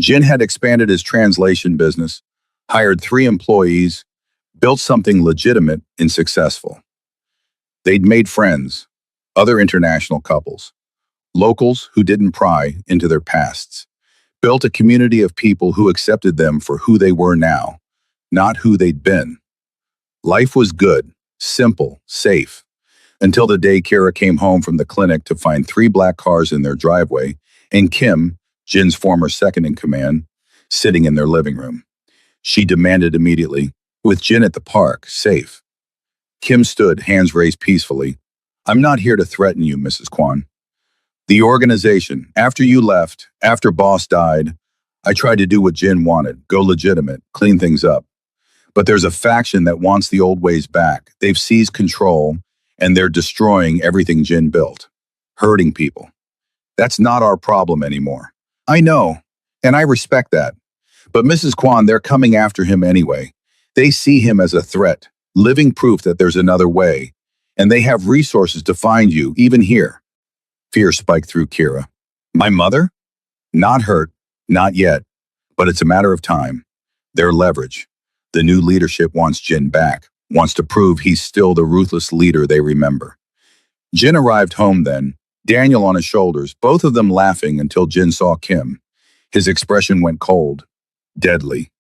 Jin had expanded his translation business, hired 3 employees, built something legitimate and successful. They'd made friends, other international couples, locals who didn't pry into their pasts, built a community of people who accepted them for who they were now, not who they'd been. Life was good, simple, safe, until the day Kira came home from the clinic to find 3 black cars in their driveway and Kim, Jin's former second-in-command, sitting in their living room. She demanded immediately, with Jin at the park, safe. Kim stood, hands raised peacefully. I'm not here to threaten you, Mrs. Kwan. The organization, after you left, after Boss died, I tried to do what Jin wanted, go legitimate, clean things up. But there's a faction that wants the old ways back. They've seized control, and they're destroying everything Jin built, hurting people. That's not our problem anymore. I know, and I respect that. But Mrs. Kwan, they're coming after him anyway. They see him as a threat, living proof that there's another way, and they have resources to find you, even here. Fear spiked through Kira. My mother? Not hurt, not yet, but it's a matter of time. Their leverage. The new leadership wants Jin back, wants to prove he's still the ruthless leader they remember. Jin arrived home then, Daniel on his shoulders, both of them laughing until Jin saw Kim. His expression went cold, deadly.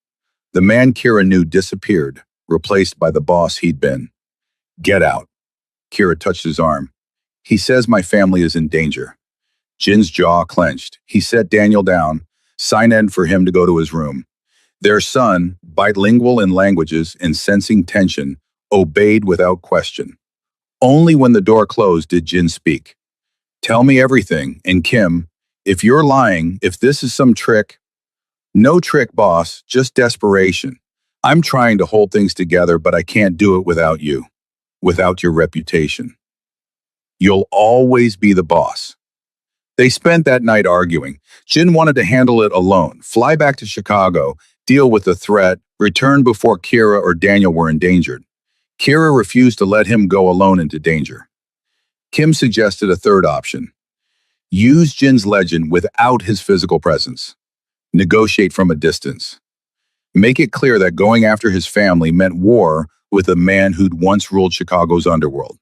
The man Kira knew disappeared, replaced by the boss he'd been. Get out. Kira touched his arm. He says my family is in danger. Jin's jaw clenched. He set Daniel down, signed for him to go to his room. Their son, bilingual in languages and sensing tension, obeyed without question. Only when the door closed did Jin speak. Tell me everything, and Kim, if you're lying, if this is some trick. No trick, boss, just desperation. I'm trying to hold things together, but I can't do it without you, without your reputation. You'll always be the boss. They spent that night arguing. Jin wanted to handle it alone, fly back to Chicago, deal with the threat, return before Kira or Daniel were endangered. Kira refused to let him go alone into danger. Kim suggested a third option. Use Jin's legend without his physical presence. Negotiate from a distance. Make it clear that going after his family meant war with a man who'd once ruled Chicago's underworld.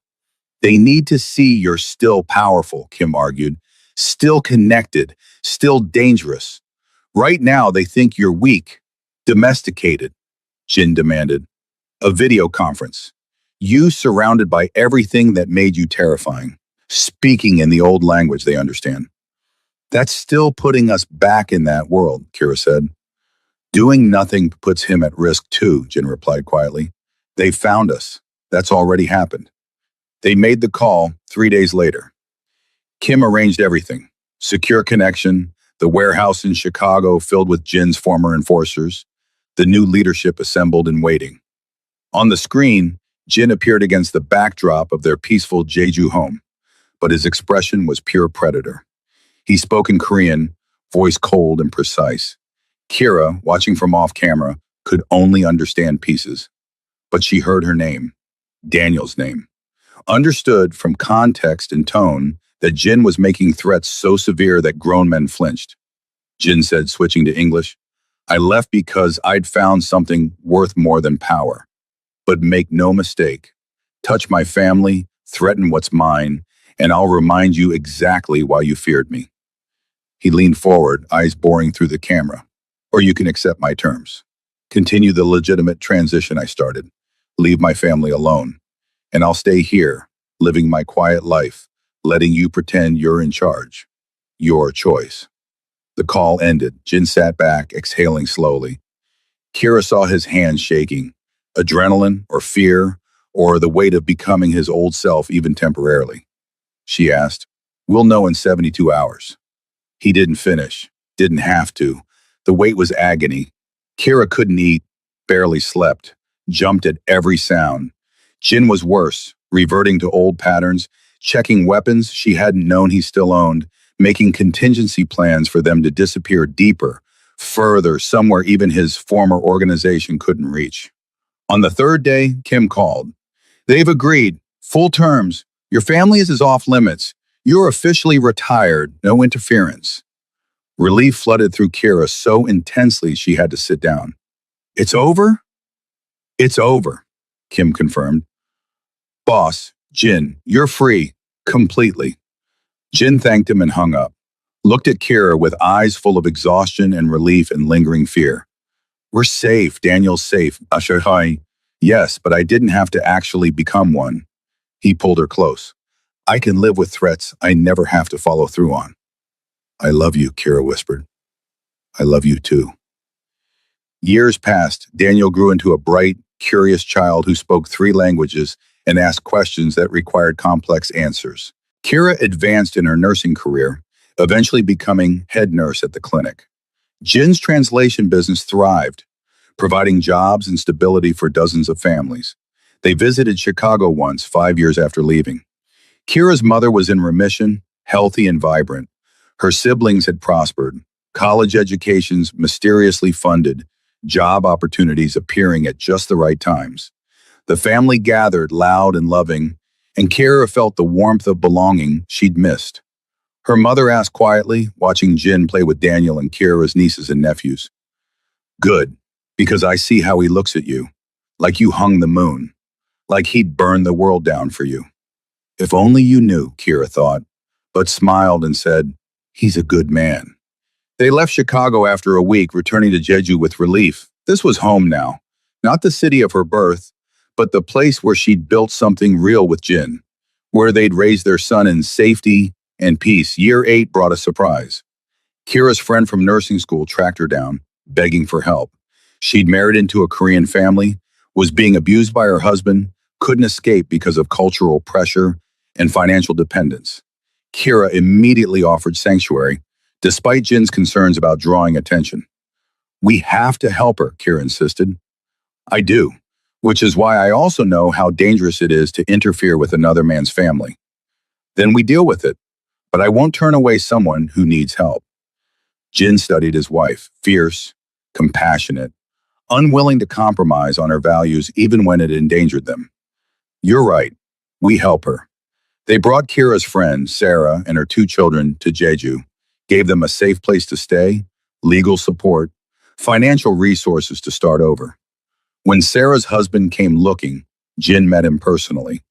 They need to see you're still powerful, Kim argued. Still connected, still dangerous. Right now, they think you're weak, domesticated, Jin demanded. A video conference. You surrounded by everything that made you terrifying. Speaking in the old language they understand. That's still putting us back in that world, Kira said. Doing nothing puts him at risk too, Jin replied quietly. They found us. That's already happened. They made the call 3 days later. Kim arranged everything. Secure connection, the warehouse in Chicago filled with Jin's former enforcers, the new leadership assembled and waiting. On the screen, Jin appeared against the backdrop of their peaceful Jeju home, but his expression was pure predator. He spoke in Korean, voice cold and precise. Kira, watching from off-camera, could only understand pieces. But she heard her name, Daniel's name. Understood from context and tone that Jin was making threats so severe that grown men flinched. Jin said, switching to English, I left because I'd found something worth more than power. But make no mistake, touch my family, threaten what's mine, and I'll remind you exactly why you feared me. He leaned forward, eyes boring through the camera. Or you can accept my terms. Continue the legitimate transition I started. Leave my family alone. And I'll stay here, living my quiet life, letting you pretend you're in charge. Your choice. The call ended. Jin sat back, exhaling slowly. Kira saw his hands shaking. Adrenaline or fear or the weight of becoming his old self even temporarily. She asked, We'll know in 72 hours. He didn't finish, didn't have to. The wait was agony. Kira couldn't eat, barely slept, jumped at every sound. Jin was worse, reverting to old patterns, checking weapons she hadn't known he still owned, making contingency plans for them to disappear deeper, further, somewhere even his former organization couldn't reach. On the third day, Kim called. They've agreed. Full terms. Your family is off limits. You're officially retired. No interference. Relief flooded through Kira so intensely she had to sit down. It's over? It's over, Kim confirmed. Boss, Jin, you're free. Completely. Jin thanked him and hung up. Looked at Kira with eyes full of exhaustion and relief and lingering fear. We're safe. Daniel's safe. Ashahai. Yes, but I didn't have to actually become one. He pulled her close. I can live with threats I never have to follow through on. I love you, Kira whispered. I love you too. Years passed. Daniel grew into a bright, curious child who spoke 3 languages and asked questions that required complex answers. Kira advanced in her nursing career, eventually becoming head nurse at the clinic. Jin's translation business thrived, providing jobs and stability for dozens of families. They visited Chicago once, 5 years after leaving. Kira's mother was in remission, healthy and vibrant. Her siblings had prospered, college educations mysteriously funded, job opportunities appearing at just the right times. The family gathered, loud and loving, and Kira felt the warmth of belonging she'd missed. Her mother asked quietly, watching Jin play with Daniel and Kira's nieces and nephews. Good, because I see how he looks at you. Like you hung the moon. Like he'd burn the world down for you. If only you knew, Kira thought, but smiled and said, he's a good man. They left Chicago after a week, returning to Jeju with relief. This was home now. Not the city of her birth, but the place where she'd built something real with Jin, where they'd raised their son in safety and peace. Year 8 brought a surprise. Kira's friend from nursing school tracked her down, begging for help. She'd married into a Korean family, was being abused by her husband, couldn't escape because of cultural pressure and financial dependence. Kira immediately offered sanctuary, despite Jin's concerns about drawing attention. We have to help her, Kira insisted. I do, which is why I also know how dangerous it is to interfere with another man's family. Then we deal with it, but I won't turn away someone who needs help. Jin studied his wife, fierce, compassionate, unwilling to compromise on her values even when it endangered them. You're right, we help her. They brought Kira's friend, Sarah, and her 2 children to Jeju, gave them a safe place to stay, legal support, financial resources to start over. When Sarah's husband came looking, Jin met him personally.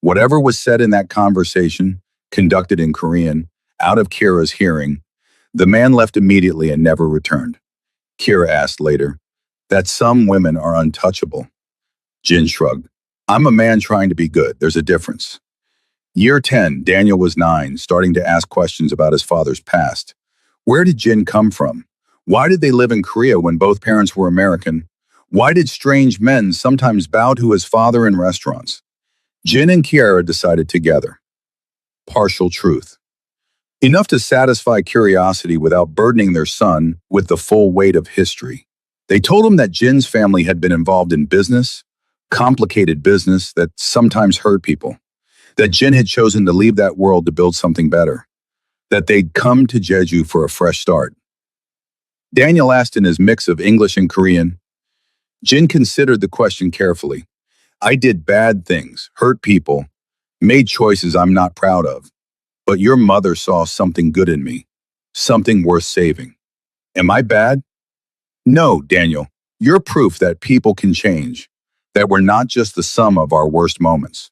Whatever was said in that conversation, conducted in Korean, out of Kira's hearing, the man left immediately and never returned. Kira asked later, that some women are untouchable. Jin shrugged. I'm a man trying to be good. There's a difference. Year 10, Daniel was 9, starting to ask questions about his father's past. Where did Jin come from? Why did they live in Korea when both parents were American? Why did strange men sometimes bow to his father in restaurants? Jin and Kiara decided together. Partial truth. Enough to satisfy curiosity without burdening their son with the full weight of history. They told him that Jin's family had been involved in business, complicated business that sometimes hurt people, that Jin had chosen to leave that world to build something better, that they'd come to Jeju for a fresh start. Daniel asked in his mix of English and Korean. Jin considered the question carefully. I did bad things, hurt people, made choices I'm not proud of. But your mother saw something good in me, something worth saving. Am I bad? No, Daniel. You're proof that people can change, that we're not just the sum of our worst moments.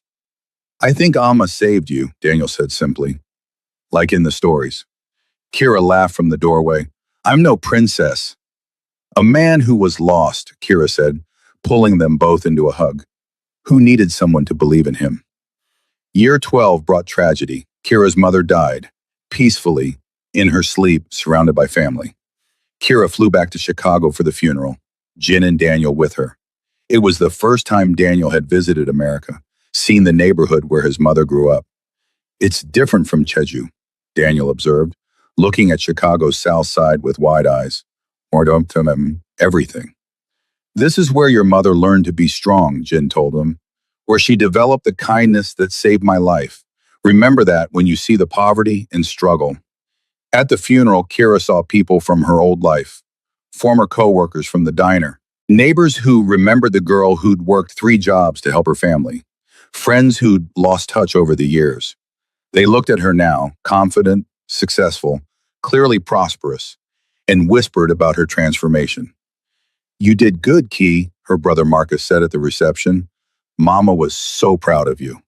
I think Alma saved you, Daniel said simply, like in the stories. Kira laughed from the doorway. I'm no princess. A man who was lost, Kira said, pulling them both into a hug. Who needed someone to believe in him? Year 12 brought tragedy. Kira's mother died, peacefully, in her sleep, surrounded by family. Kira flew back to Chicago for the funeral, Jin and Daniel with her. It was the first time Daniel had visited America, seen the neighborhood where his mother grew up. It's different from Jeju, Daniel observed, looking at Chicago's south side with wide eyes. Everything. This is where your mother learned to be strong, Jin told him, where she developed the kindness that saved my life. Remember that when you see the poverty and struggle. At the funeral, Kira saw people from her old life, former co-workers from the diner, neighbors who remembered the girl who'd worked 3 jobs to help her family, friends who'd lost touch over the years. They looked at her now, confident, successful, clearly prosperous, and whispered about her transformation. You did good, Key, her brother Marcus said at the reception. Mama was so proud of you.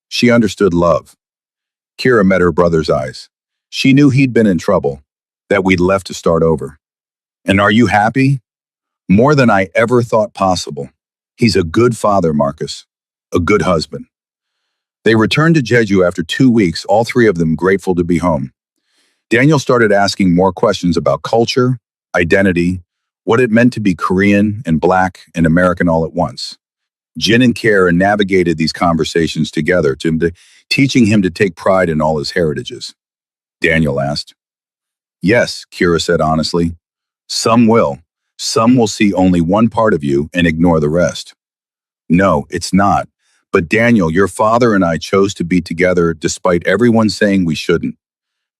She understood love. Kira met her brother's eyes. She knew he'd been in trouble, that we'd left to start over. And are you happy? More than I ever thought possible. He's a good father, Marcus. A good husband. They returned to Jeju after 2 weeks, all 3 of them grateful to be home. Daniel started asking more questions about culture, identity, what it meant to be Korean and Black and American all at once. Jin and Kara navigated these conversations together, teaching him to take pride in all his heritages. Daniel asked. Yes, Kira said honestly. Some will. Some will see only one part of you and ignore the rest. No, it's not. But Daniel, your father and I chose to be together despite everyone saying we shouldn't.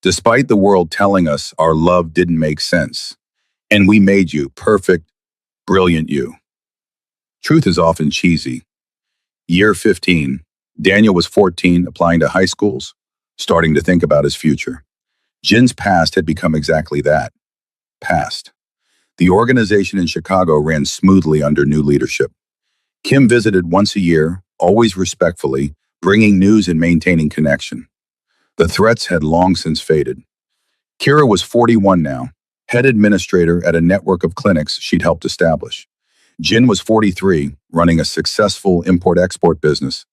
Despite the world telling us our love didn't make sense. And we made you perfect, brilliant you. Truth is often cheesy. Year 15. Daniel was 14, applying to high schools, starting to think about his future. Jin's past had become exactly that, past. The organization in Chicago ran smoothly under new leadership. Kim visited once a year, always respectfully, bringing news and maintaining connection. The threats had long since faded. Kira was 41 now, head administrator at a network of clinics she'd helped establish. Jin was 43, running a successful import-export business,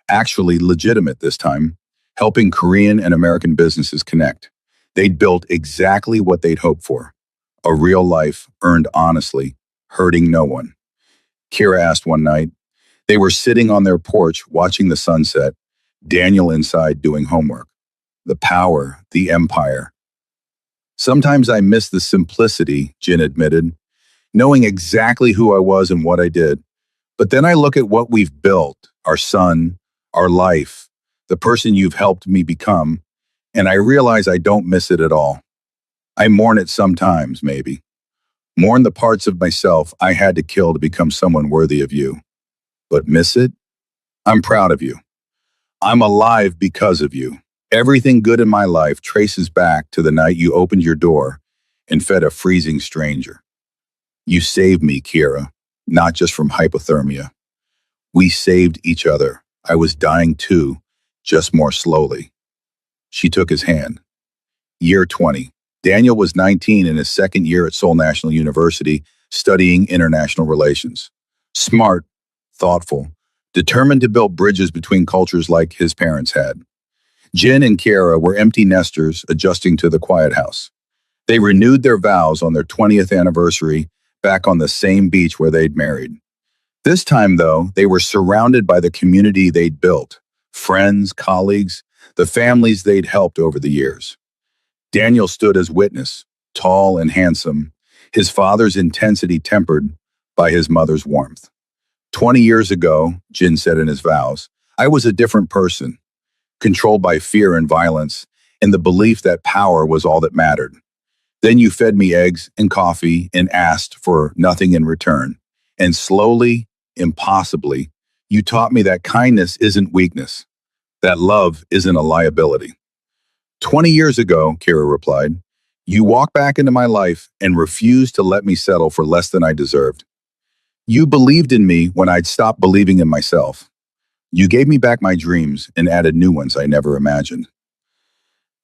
actually legitimate this time, helping Korean and American businesses connect. They'd built exactly what they'd hoped for, a real life earned honestly, hurting no one. Kira asked one night. They were sitting on their porch watching the sunset, Daniel inside doing homework. The power, the empire. Sometimes I miss the simplicity, Jin admitted, knowing exactly who I was and what I did. But then I look at what we've built, our son, our life, the person you've helped me become, and I realize I don't miss it at all. I mourn it sometimes, maybe. Mourn the parts of myself I had to kill to become someone worthy of you. But miss it? I'm proud of you. I'm alive because of you. Everything good in my life traces back to the night you opened your door and fed a freezing stranger. You saved me, Kira, not just from hypothermia. We saved each other. I was dying too, just more slowly. She took his hand. Year 20. Daniel was 19 in his second year at Seoul National University, studying international relations. Smart, thoughtful, determined to build bridges between cultures like his parents had. Jin and Kiara were empty nesters adjusting to the quiet house. They renewed their vows on their 20th anniversary back on the same beach where they'd married. This time, though, they were surrounded by the community they'd built, friends, colleagues, the families they'd helped over the years. Daniel stood as witness, tall and handsome, his father's intensity tempered by his mother's warmth. 20 years ago, Jin said in his vows, I was a different person, controlled by fear and violence, and the belief that power was all that mattered. Then you fed me eggs and coffee and asked for nothing in return. And slowly, impossibly, you taught me that kindness isn't weakness, that love isn't a liability. 20 years ago, Kira replied, you walked back into my life and refused to let me settle for less than I deserved. You believed in me when I'd stopped believing in myself. You gave me back my dreams and added new ones I never imagined.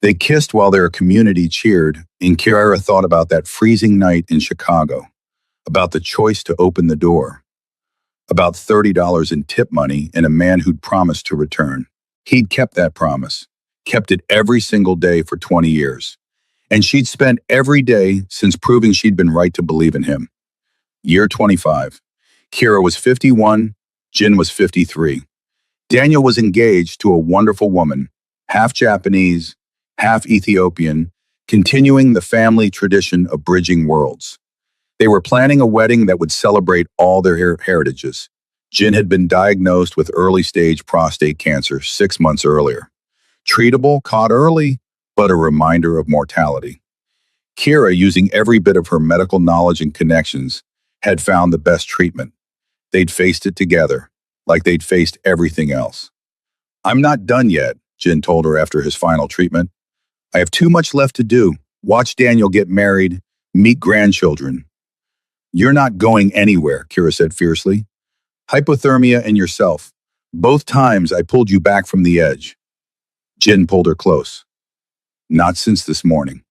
They kissed while their community cheered, and Kira thought about that freezing night in Chicago, about the choice to open the door, about $30 in tip money and a man who'd promised to return. He'd kept that promise, kept it every single day for 20 years. And she'd spent every day since proving she'd been right to believe in him. Year 25. Kira was 51, Jin was 53. Daniel was engaged to a wonderful woman, half Japanese, half Ethiopian, continuing the family tradition of bridging worlds. They were planning a wedding that would celebrate all their heritages. Jin had been diagnosed with early-stage prostate cancer 6 months earlier. Treatable, caught early, but a reminder of mortality. Kira, using every bit of her medical knowledge and connections, had found the best treatment. They'd faced it together, like they'd faced everything else. I'm not done yet, Jin told her after his final treatment. I have too much left to do. Watch Daniel get married, meet grandchildren. You're not going anywhere, Kira said fiercely. Hypothermia and yourself. Both times I pulled you back from the edge. Jin pulled her close. Not since this morning.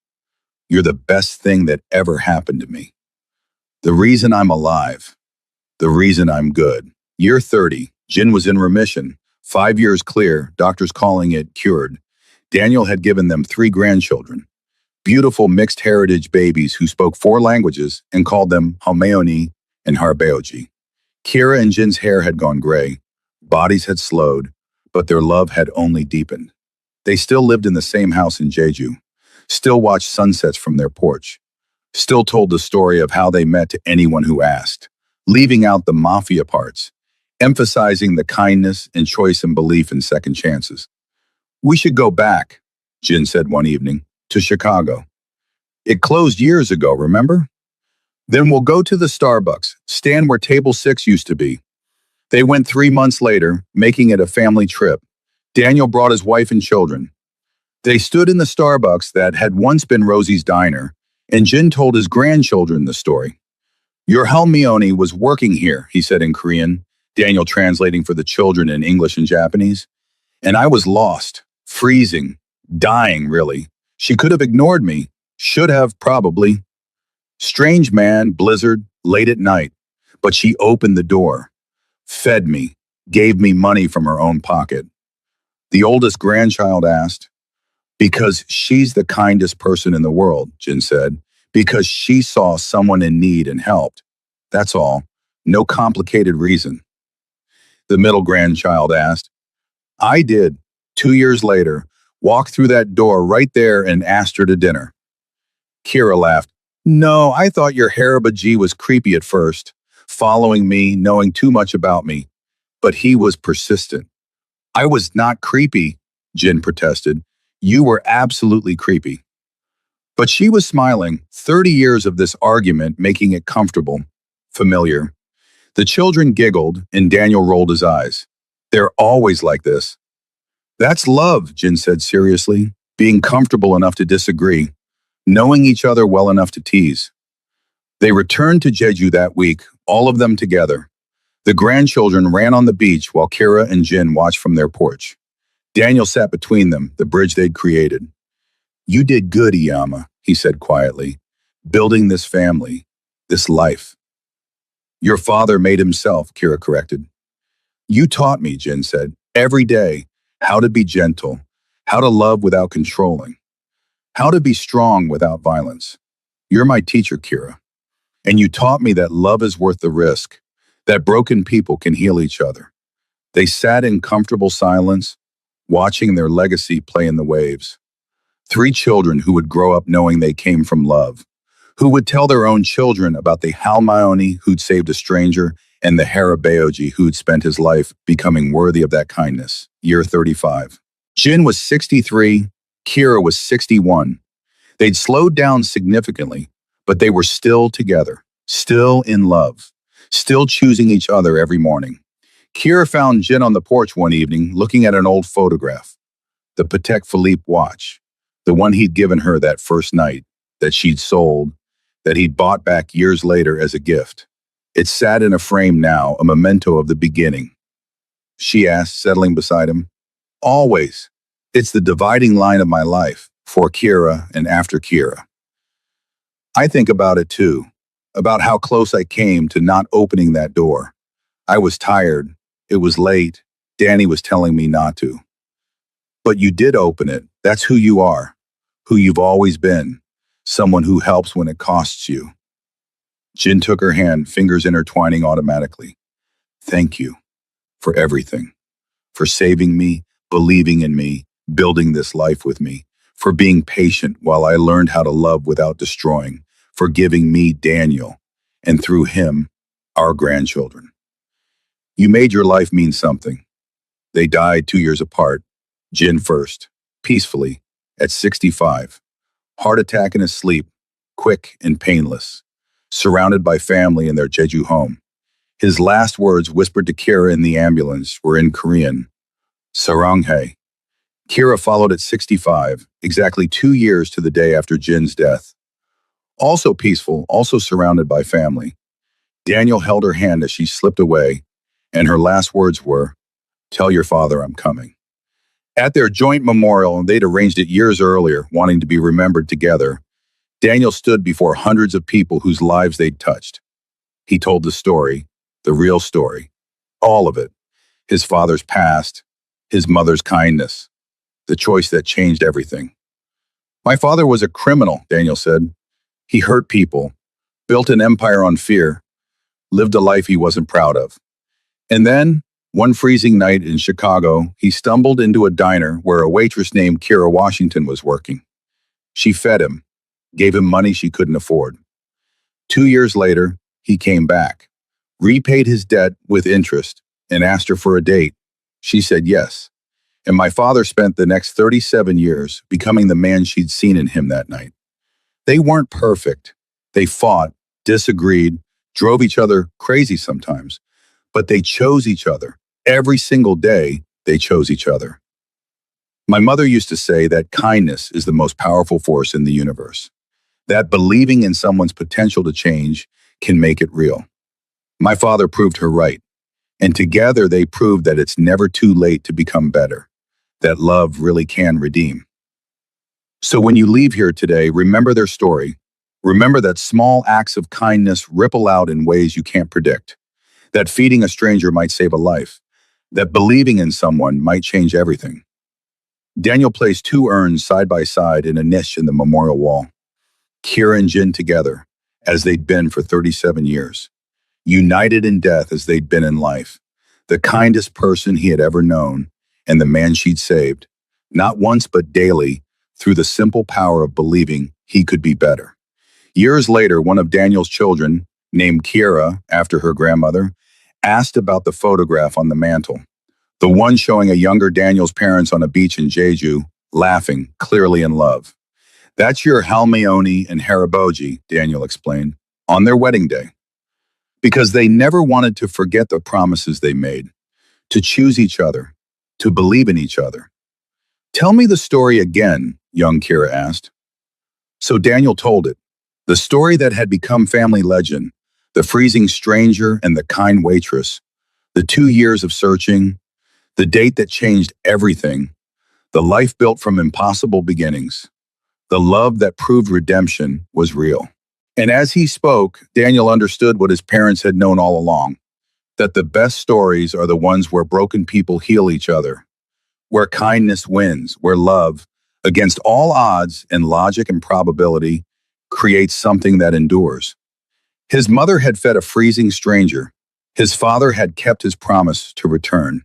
You're the best thing that ever happened to me. The reason I'm alive. The reason I'm good. Year 30, Jin was in remission. 5 years clear, doctors calling it cured. Daniel had given them 3 grandchildren. Beautiful mixed heritage babies who spoke 4 languages and called them Halmeoni and Harbeoji. Kira and Jin's hair had gone gray. Bodies had slowed, but their love had only deepened. They still lived in the same house in Jeju, still watched sunsets from their porch, still told the story of how they met to anyone who asked, leaving out the mafia parts, emphasizing the kindness and choice and belief in second chances. We should go back, Jin said one evening, to Chicago. It closed years ago, remember? Then we'll go to the Starbucks, stand where table 6 used to be. They went 3 months later, making it a family trip. Daniel brought his wife and children. They stood in the Starbucks that had once been Rosie's diner, and Jin told his grandchildren the story. Your Halmione was working here, he said in Korean, Daniel translating for the children in English and Japanese. And I was lost, freezing, dying, really. She could have ignored me. Should have, probably. Strange man, blizzard, late at night. But she opened the door, fed me, gave me money from her own pocket. The oldest grandchild asked, because she's the kindest person in the world, Jin said, because she saw someone in need and helped. That's all. No complicated reason. The middle grandchild asked, I did, 2 years later, walked through that door right there and asked her to dinner. Kira laughed. No, I thought your Harabaji was creepy at first, following me, knowing too much about me. But he was persistent. I was not creepy, Jin protested. You were absolutely creepy. But she was smiling, 30 years of this argument making it comfortable, familiar. The children giggled, and Daniel rolled his eyes. They're always like this. That's love, Jin said seriously, being comfortable enough to disagree, knowing each other well enough to tease. They returned to Jeju that week, all of them together. The grandchildren ran on the beach while Kira and Jin watched from their porch. Daniel sat between them, the bridge they'd created. You did good, Iyama, he said quietly, building this family, this life. Your father made himself, Kira corrected. You taught me, Jin said, every day, how to be gentle, how to love without controlling, how to be strong without violence. You're my teacher, Kira. And you taught me that love is worth the risk, that broken people can heal each other. They sat in comfortable silence, watching their legacy play in the waves. 3 children who would grow up knowing they came from love, who would tell their own children about the Halmione who'd saved a stranger and the Harabaoji who'd spent his life becoming worthy of that kindness. Year 35. Jin was 63, Kira was 61. They'd slowed down significantly, but they were still together, still in love, still choosing each other every morning. Kira found Jin on the porch one evening looking at an old photograph, the Patek Philippe watch, the one he'd given her that first night, that she'd sold, that he'd bought back years later as a gift. It sat in a frame now, a memento of the beginning. She asked, settling beside him. Always. It's the dividing line of my life, for Kira and after Kira. I think about it too, about how close I came to not opening that door. I was tired. It was late. Danny was telling me not to. But you did open it. That's who you are, who you've always been, someone who helps when it costs you. Jin took her hand, fingers intertwining automatically. Thank you for everything, for saving me, believing in me, building this life with me, for being patient while I learned how to love without destroying, for giving me Daniel, and through him, our grandchildren. You made your life mean something. They died 2 years apart, Jin first, peacefully, at 65. Heart attack in his sleep, quick and painless, surrounded by family in their Jeju home. His last words whispered to Kira in the ambulance were in Korean, Saranghae. Kira followed at 65, exactly 2 years to the day after Jin's death. Also peaceful, also surrounded by family. Daniel held her hand as she slipped away, and her last words were, tell your father I'm coming. At their joint memorial, they'd arranged it years earlier, wanting to be remembered together, Daniel stood before hundreds of people whose lives they'd touched. He told the story, the real story, all of it. His father's past, his mother's kindness, the choice that changed everything. My father was a criminal, Daniel said. He hurt people, built an empire on fear, lived a life he wasn't proud of. And then, one freezing night in Chicago, he stumbled into a diner where a waitress named Kira Washington was working. She fed him, gave him money she couldn't afford. 2 years later, he came back, repaid his debt with interest, and asked her for a date. She said yes. And my father spent the next 37 years becoming the man she'd seen in him that night. They weren't perfect. They fought, disagreed, drove each other crazy sometimes. but they chose each other. Every single day, they chose each other. My mother used to say that kindness is the most powerful force in the universe, that believing in someone's potential to change can make it real. My father proved her right, and together they proved that it's never too late to become better, that love really can redeem. So when you leave here today, remember their story. Remember that small acts of kindness ripple out in ways you can't predict, that feeding a stranger might save a life, that believing in someone might change everything. Daniel placed two urns side by side in a niche in the memorial wall, Kira and Jin together, as they'd been for 37 years, united in death as they'd been in life, the kindest person he had ever known, and the man she'd saved, not once but daily, through the simple power of believing he could be better. Years later, one of Daniel's children, named Kira after her grandmother, asked about the photograph on the mantle, the one showing a younger Daniel's parents on a beach in Jeju, laughing, clearly in love. "That's your Halmione and Haraboji," Daniel explained, on their wedding day. Because they never wanted to forget the promises they made, to choose each other, to believe in each other. "Tell me the story again," young Kira asked. So Daniel told it, the story that had become family legend, the freezing stranger and the kind waitress, the 2 years of searching, the date that changed everything, the life built from impossible beginnings, the love that proved redemption was real. And as he spoke, Daniel understood what his parents had known all along, that the best stories are the ones where broken people heal each other, where kindness wins, where love, against all odds and logic and probability, creates something that endures. His mother had fed a freezing stranger. His father had kept his promise to return.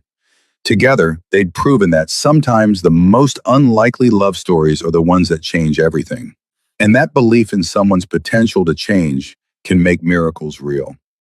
Together, they'd proven that sometimes the most unlikely love stories are the ones that change everything. And that belief in someone's potential to change can make miracles real.